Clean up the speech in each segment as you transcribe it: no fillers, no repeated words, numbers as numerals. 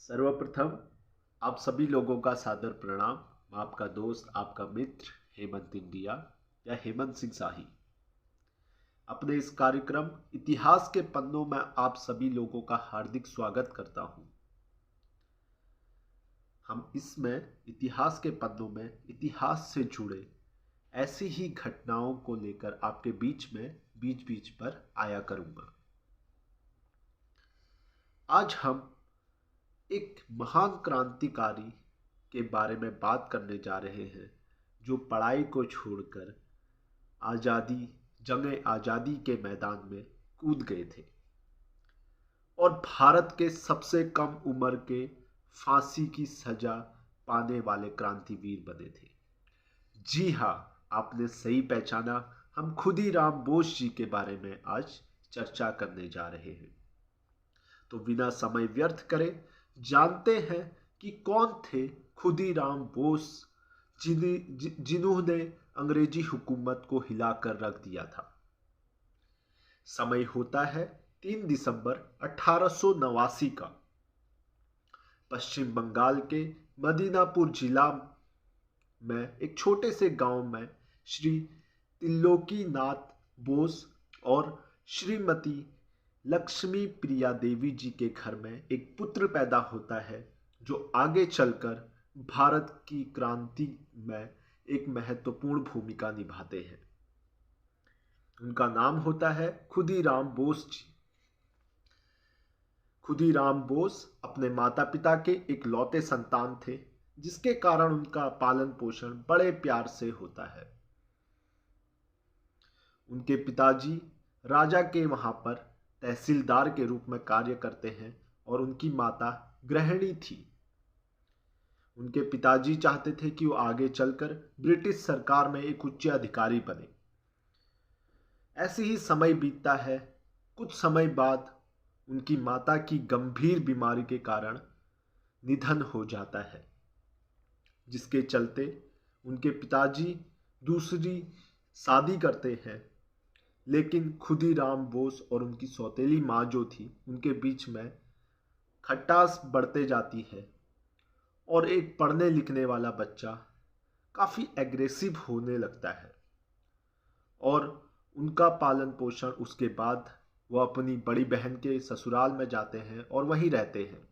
सर्वप्रथम आप सभी लोगों का सादर प्रणाम। मैं आपका दोस्त, आपका मित्र हेमंत इंडिया या हेमंत सिंह शाही। अपने इस कार्यक्रम इतिहास के पन्नों में आप सभी लोगों का हार्दिक स्वागत करता हूं। हम इसमें इतिहास के पन्नों में इतिहास से जुड़े ऐसी ही घटनाओं को लेकर आपके बीच बीच पर आया करूंगा। आज हम एक महान क्रांतिकारी के बारे में बात करने जा रहे हैं जो पढ़ाई को छोड़कर आज़ादी के मैदान में कूद गए थे और भारत के सबसे कम उम्र के फांसी की सजा पाने वाले क्रांतिवीर बने थे। जी हाँ, आपने सही पहचाना, हम खुदीराम बोस जी के बारे में आज चर्चा करने जा रहे हैं। तो बिना समय व्यर्थ करे जानते हैं कि कौन थे खुदीराम बोस जिन्होंने अंग्रेजी हुकूमत को हिलाकर रख दिया था। समय होता है 3 दिसंबर 1889 का। पश्चिम बंगाल के मदीनापुर जिला में एक छोटे से गांव में श्री त्रिलोकीनाथ बोस और श्रीमती लक्ष्मी प्रिया देवी जी के घर में एक पुत्र पैदा होता है जो आगे चलकर भारत की क्रांति में एक महत्वपूर्ण भूमिका निभाते हैं। उनका नाम होता है खुदीराम बोस जी। खुदीराम बोस अपने माता पिता के इकलौते संतान थे, जिसके कारण उनका पालन पोषण बड़े प्यार से होता है। उनके पिताजी राजा के वहां पर तहसीलदार के रूप में कार्य करते हैं और उनकी माता गृहिणी थी। उनके पिताजी चाहते थे कि वो आगे चलकर ब्रिटिश सरकार में एक उच्च अधिकारी बने। ऐसे ही समय बीतता है। कुछ समय बाद उनकी माता की गंभीर बीमारी के कारण निधन हो जाता है, जिसके चलते उनके पिताजी दूसरी शादी करते हैं। लेकिन खुदीराम बोस और उनकी सौतेली माँ जो थी, उनके बीच में खटास बढ़ते जाती है और एक पढ़ने लिखने वाला बच्चा काफ़ी एग्रेसिव होने लगता है और उनका पालन पोषण उसके बाद वो अपनी बड़ी बहन के ससुराल में जाते हैं और वहीं रहते हैं।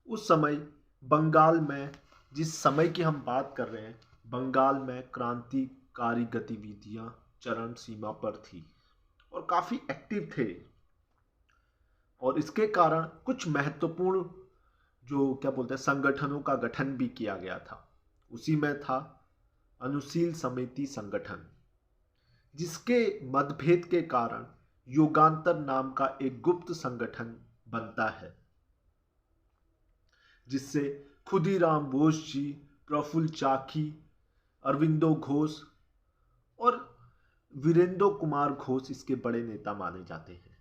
उस समय बंगाल में, जिस समय की हम बात कर रहे हैं, बंगाल में क्रांतिकारी गतिविधियां चरम सीमा पर थी और काफ़ी एक्टिव थे। और इसके कारण कुछ महत्वपूर्ण संगठनों का गठन भी किया गया था। उसी में था अनुशील समिति संगठन, जिसके मतभेद के कारण युगांतर नाम का एक गुप्त संगठन बनता है, जिससे खुदीराम बोस जी, प्रफुल्ल चाकी, अरविंदो घोष और वीरेंद्र कुमार घोष इसके बड़े नेता माने जाते हैं।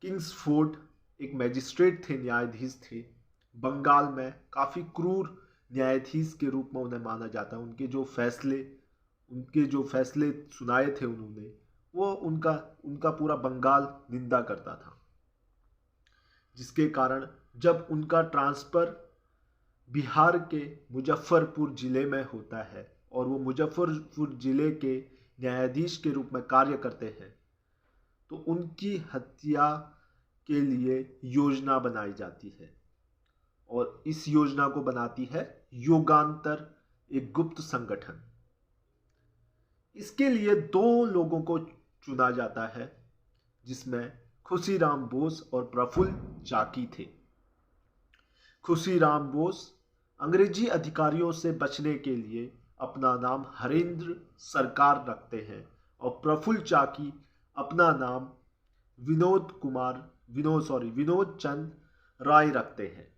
किंग्सफोर्ड एक मैजिस्ट्रेट थे, न्यायाधीश थे। बंगाल में काफ़ी क्रूर न्यायाधीश के रूप में उन्हें माना जाता है। उनके जो फैसले सुनाए थे उन्होंने, वो उनका पूरा बंगाल निंदा करता था, जिसके कारण जब उनका ट्रांसफ़र बिहार के मुजफ्फरपुर ज़िले में होता है और वो मुजफ्फरपुर ज़िले के न्यायाधीश के रूप में कार्य करते हैं, तो उनकी हत्या के लिए योजना बनाई जाती है और इस योजना को बनाती है युगांतर, एक गुप्त संगठन। इसके लिए 2 लोगों को चुना जाता है, जिसमें खुदीराम बोस और प्रफुल्ल चाकी थे। खुदीराम बोस अंग्रेजी अधिकारियों से बचने के लिए अपना नाम हरेंद्र सरकार रखते हैं और प्रफुल्ल चाकी अपना नाम विनोद चंद राय रखते हैं।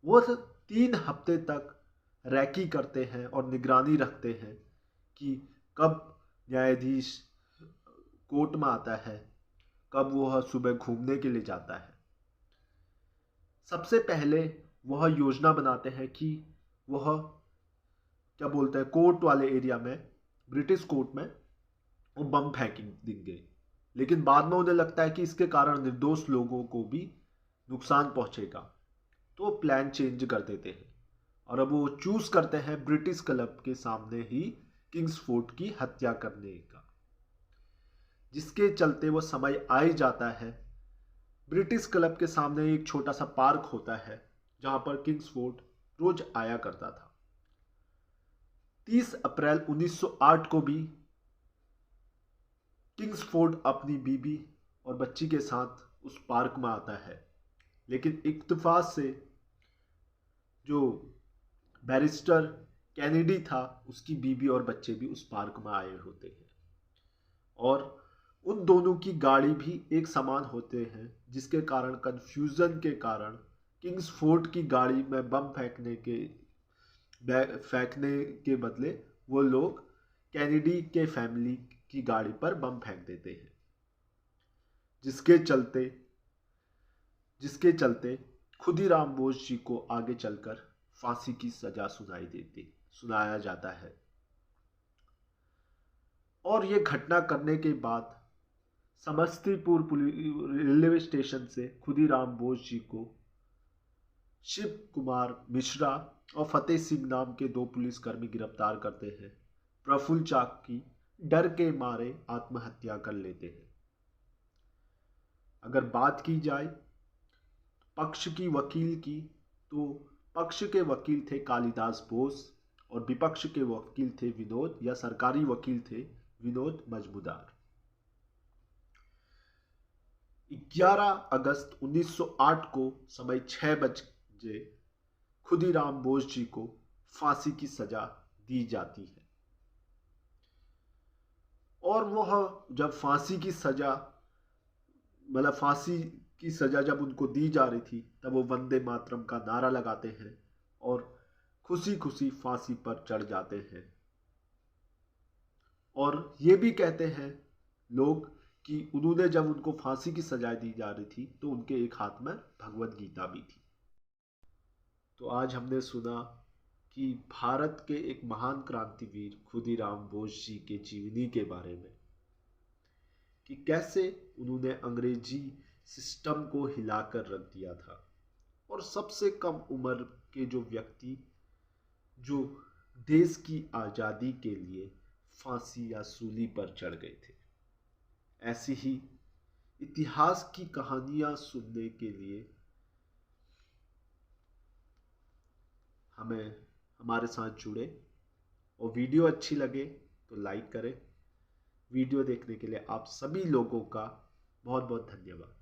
वो 3 हफ्ते तक रैकी करते हैं और निगरानी रखते हैं कि कब न्यायाधीश कोर्ट में आता है, कब वह सुबह घूमने के लिए जाता है। सबसे पहले वह योजना बनाते हैं कि वह कोर्ट वाले एरिया में, ब्रिटिश कोर्ट में वो बम फेंकेंगे। लेकिन बाद में उन्हें लगता है कि इसके कारण निर्दोष लोगों को भी नुकसान पहुंचेगा, तो वो प्लान चेंज कर देते हैं और अब वो चूज करते हैं ब्रिटिश क्लब के सामने ही किंग्सफोर्ड की हत्या करने का, जिसके चलते वो समय आ ही जाता है। ब्रिटिश क्लब के सामने एक छोटा सा पार्क होता है जहां पर किंग्सफोर्ड रोज आया करता था। 30 अप्रैल 1908 को भी किंग्सफोर्ड अपनी बीबी और बच्ची के साथ उस पार्क में आता है, लेकिन इत्तेफाक से जो बैरिस्टर कैनेडी था उसकी बीबी और बच्चे भी उस पार्क में आए होते हैं और उन दोनों की गाड़ी भी एक समान होते हैं, जिसके कारण कंफ्यूजन के कारण किंग्सफोर्ड की गाड़ी में बम फेंकने के बदले वो लोग कैनेडी के फैमिली की गाड़ी पर बम फेंक देते हैं, जिसके चलते खुदीराम बोस जी को आगे चलकर फांसी की सजा सुनाया जाता है। और ये घटना करने के बाद समस्तीपुर रेलवे स्टेशन से खुदीराम बोस जी को शिव कुमार मिश्रा और फतेह सिंह नाम के 2 पुलिसकर्मी गिरफ्तार करते हैं। प्रफुल्ल चाकी डर के मारे आत्महत्या कर लेते हैं। अगर बात की जाए पक्ष की वकील की, तो पक्ष के वकील थे कालिदास बोस और विपक्ष के वकील थे विनोद, या सरकारी वकील थे विनोद मजमूदार। 11 अगस्त 1908 को समय 6 बजे खुदीराम बोस जी को फांसी की सजा दी जाती है और वह जब फांसी की सजा जब उनको दी जा रही थी, तब वो वंदे मातरम का नारा लगाते हैं और खुशी खुशी फांसी पर चढ़ जाते हैं और ये भी कहते हैं लोग कि उन्होंने जब उनको फांसी की सजा दी जा रही थी तो उनके एक हाथ में भगवत गीता भी थी। तो आज हमने सुना कि भारत के एक महान क्रांतिवीर खुदीराम बोस जी के जीवनी के बारे में, कि कैसे उन्होंने अंग्रेजी सिस्टम को हिलाकर रख दिया था और सबसे कम उम्र के जो व्यक्ति जो देश की आज़ादी के लिए फांसी या सूली पर चढ़ गए थे। ऐसी ही इतिहास की कहानियां सुनने के लिए हमें हमारे साथ जुड़े और वीडियो अच्छी लगे तो लाइक करें। वीडियो देखने के लिए आप सभी लोगों का बहुत बहुत धन्यवाद।